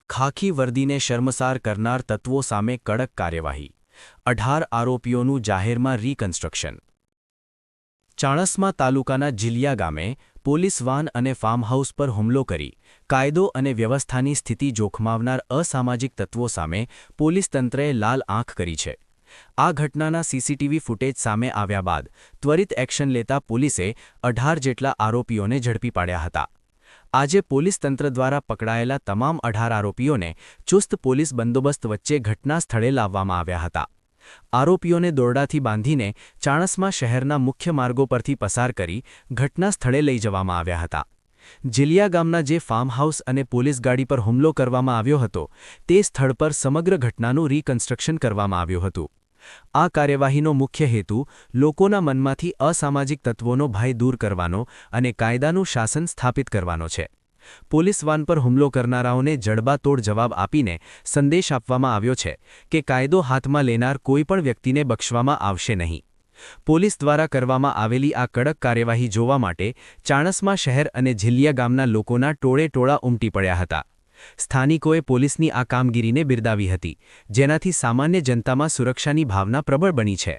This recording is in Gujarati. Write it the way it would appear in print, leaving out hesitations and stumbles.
ખાખી વર્દીને શર્મસાર કરનાર તત્વો સામે કડક કાર્યવાહી 18 આરોપીઓનું જાહેરમાં રીકન્સ્ટ્રક્શન। ચાણસ્મા તાલુકાના જીલિયા ગામે પોલીસ વાન અને ફાર્મહાઉસ પર હુમલો કરી કાયદો અને વ્યવસ્થાની સ્થિતિ જોખમાવનાર અસામાજિક તત્વો સામે પોલીસ તંત્રએ લાલ આંખ કરી છે। આ ઘટનાના સીસીટીવી ફૂટેજ સામે આવ્યા બાદ ત્વરિત એક્શન લેતા પોલીસે 18 જેટલા આરોપીઓને ઝડપી પાડ્યા હતા। આજે પોલીસ તંત્ર દ્વારા પકડાયેલા તમામ 18 આરોપીઓને ચુસ્ત પોલીસ બંદોબસ્ત વચ્ચે ઘટના સ્થળે લાવવામાં આવ્યા હતા। આરોપીઓને દોરડાથી બાંધીને ચાણસ્મા શહેરના મુખ્ય માર્ગો પરથી પસાર કરી ઘટના સ્થળે લઈ જવામાં આવ્યા હતા। જીલિયા ગામના જે ફાર્મહાઉસ અને પોલીસ ગાડી પર હુમલો કરવામાં આવ્યો હતો તે સ્થળ પર સમગ્ર ઘટનાનું રીકન્સ્ટ્રક્શન કરવામાં આવ્યું હતું। આ કાર્યવાહીનો મુખ્ય હેતુ લોકોના મનમાંથી અસામાજિક તત્વોનો ભય દૂર કરવાનો અને કાયદાનું શાસન સ્થાપિત કરવાનો છે। પોલીસ વાન પર હુમલો કરનારાઓને જડબાતોડ જવાબ આપીને સંદેશ આપવામાં આવ્યો છે કે કાયદો હાથમાં લેનાર કોઈપણ વ્યક્તિને બક્ષવામાં આવશે નહીં। પોલીસ દ્વારા કરવામાં આવેલી આ કડક કાર્યવાહી જોવા માટે ચાણસ્મા શહેર અને જીલિયા ગામના લોકોના ટોળે-ટોળા ઉમટી પડ્યા હતા। સ્થાનિકોએ પોલીસની આ કામગીરીને બિરદાવી હતી, જેનાથી સામાન્ય જનતામાં સુરક્ષાની ભાવના પ્રબળ બની છે।